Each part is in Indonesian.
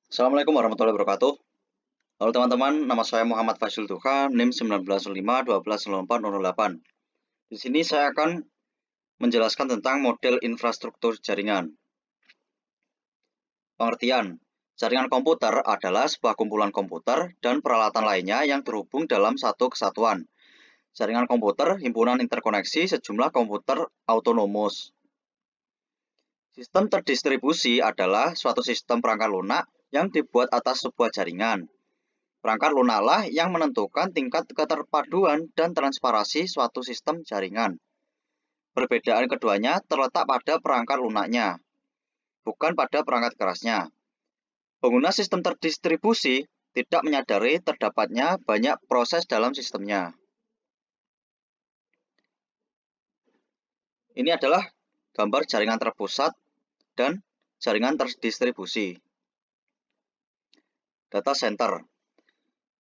Assalamualaikum warahmatullahi wabarakatuh. Halo teman-teman, nama saya Muhammad Faisul Duha, NIM 1905-120408. Di sini saya akan menjelaskan tentang model infrastruktur jaringan. Pengertian, jaringan komputer adalah sebuah kumpulan komputer dan peralatan lainnya yang terhubung dalam satu kesatuan. Jaringan komputer himpunan interkoneksi sejumlah komputer autonomous. Sistem terdistribusi adalah suatu sistem perangkat lunak yang dibuat atas sebuah jaringan. Perangkat lunaklah yang menentukan tingkat keterpaduan dan transparansi suatu sistem jaringan. Perbedaan keduanya terletak pada perangkat lunaknya, bukan pada perangkat kerasnya. Pengguna sistem terdistribusi tidak menyadari terdapatnya banyak proses dalam sistemnya. Ini adalah gambar jaringan terpusat dan jaringan terdistribusi. Data center.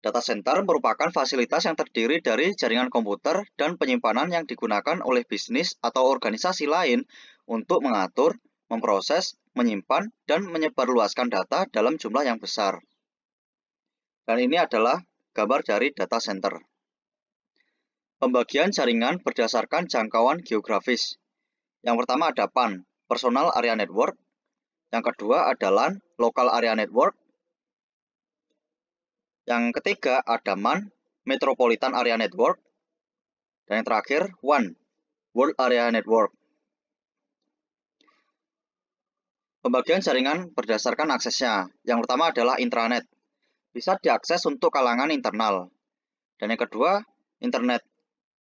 Data center merupakan fasilitas yang terdiri dari jaringan komputer dan penyimpanan yang digunakan oleh bisnis atau organisasi lain untuk mengatur, memproses, menyimpan, dan menyebarluaskan data dalam jumlah yang besar. Dan ini adalah gambar dari data center. Pembagian jaringan berdasarkan jangkauan geografis. Yang pertama ada PAN, Personal Area Network. Yang kedua ada LAN, Local Area Network. Yang ketiga ada MAN, Metropolitan Area Network. Dan yang terakhir, WAN, World Area Network. Pembagian jaringan berdasarkan aksesnya. Yang pertama adalah intranet. Bisa diakses untuk kalangan internal. Dan yang kedua, internet.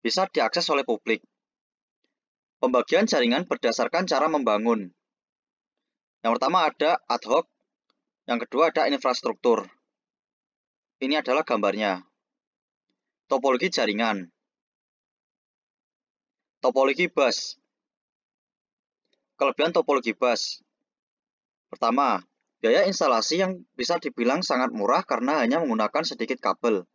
Bisa diakses oleh publik. Pembagian jaringan berdasarkan cara membangun. Yang pertama ada ad hoc. Yang kedua ada infrastruktur. Ini adalah gambarnya. Topologi jaringan. Topologi bus. Kelebihan topologi bus. Pertama, biaya instalasi yang bisa dibilang sangat murah karena hanya menggunakan sedikit kabel.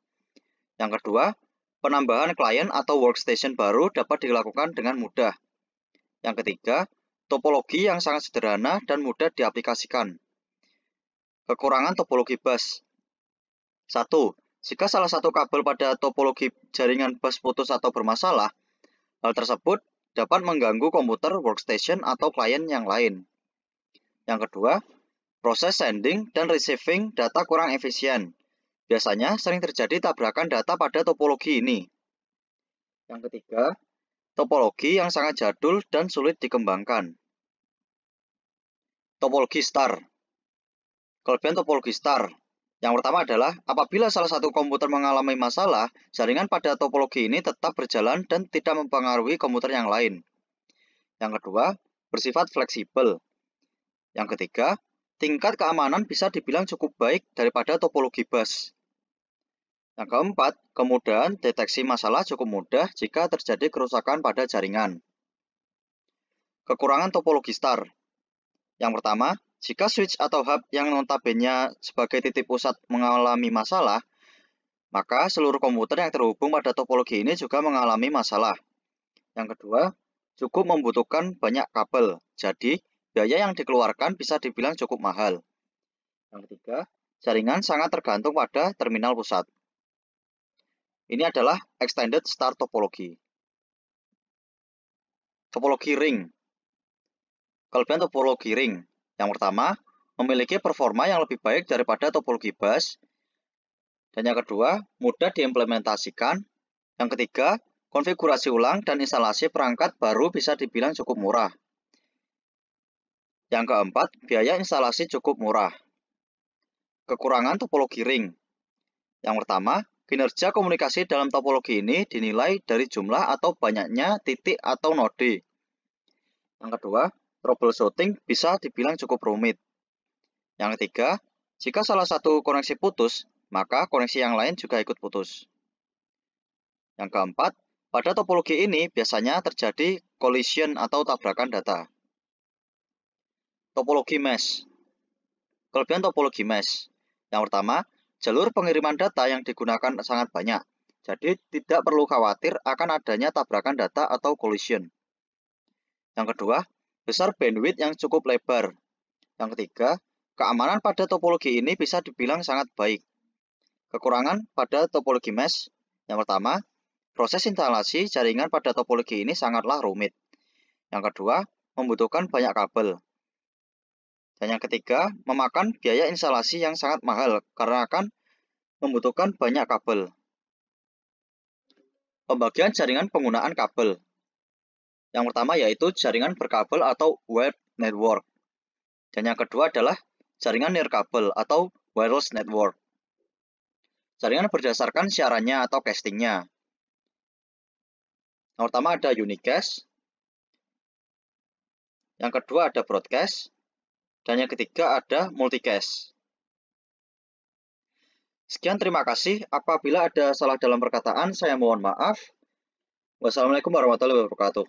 Yang kedua, penambahan klien atau workstation baru dapat dilakukan dengan mudah. Yang ketiga, topologi yang sangat sederhana dan mudah diaplikasikan. Kekurangan topologi bus. 1. Jika salah satu kabel pada topologi jaringan bus putus atau bermasalah, hal tersebut dapat mengganggu komputer, workstation, atau klien yang lain. Yang kedua, proses sending dan receiving data kurang efisien. Biasanya sering terjadi tabrakan data pada topologi ini. Yang ketiga, topologi yang sangat jadul dan sulit dikembangkan. Topologi star. Kelebihan topologi star. Yang pertama adalah apabila salah satu komputer mengalami masalah, jaringan pada topologi ini tetap berjalan dan tidak mempengaruhi komputer yang lain. Yang kedua, bersifat fleksibel. Yang ketiga, tingkat keamanan bisa dibilang cukup baik daripada topologi bus. Yang keempat, kemudahan deteksi masalah cukup mudah jika terjadi kerusakan pada jaringan. Kekurangan topologi star. Yang pertama, jika switch atau hub yang notabene sebagai titik pusat mengalami masalah, maka seluruh komputer yang terhubung pada topologi ini juga mengalami masalah. Yang kedua, cukup membutuhkan banyak kabel, jadi biaya yang dikeluarkan bisa dibilang cukup mahal. Yang ketiga, jaringan sangat tergantung pada terminal pusat. Ini adalah extended star topologi. Topologi ring. Kelebihan topologi ring. Yang pertama, memiliki performa yang lebih baik daripada topologi bus. Dan yang kedua, mudah diimplementasikan. Yang ketiga, konfigurasi ulang dan instalasi perangkat baru bisa dibilang cukup murah. Yang keempat, biaya instalasi cukup murah. Kekurangan topologi ring. Yang pertama, kinerja komunikasi dalam topologi ini dinilai dari jumlah atau banyaknya titik atau node. Yang kedua, troubleshooting bisa dibilang cukup rumit. Yang ketiga, jika salah satu koneksi putus, maka koneksi yang lain juga ikut putus. Yang keempat, pada topologi ini biasanya terjadi collision atau tabrakan data. Topologi mesh. Kelebihan topologi mesh. Yang pertama, jalur pengiriman data yang digunakan sangat banyak, jadi tidak perlu khawatir akan adanya tabrakan data atau collision. Yang kedua, besar bandwidth yang cukup lebar. Yang ketiga, Keamanan pada topologi ini bisa dibilang sangat baik. Kekurangan pada topologi mesh, yang pertama, proses instalasi jaringan pada topologi ini sangatlah rumit. Yang kedua, membutuhkan banyak kabel. Dan yang ketiga, memakan biaya instalasi yang sangat mahal karena akan membutuhkan banyak kabel. Pembagian jaringan penggunaan kabel. Yang pertama yaitu jaringan berkabel atau wired network. Dan yang kedua adalah jaringan nirkabel atau wireless network. Jaringan berdasarkan siarannya atau castingnya. Yang pertama ada unicast. Yang kedua ada broadcast. Dan yang ketiga ada multicast. Sekian, terima kasih. Apabila ada salah dalam perkataan, saya mohon maaf. Wassalamualaikum warahmatullahi wabarakatuh.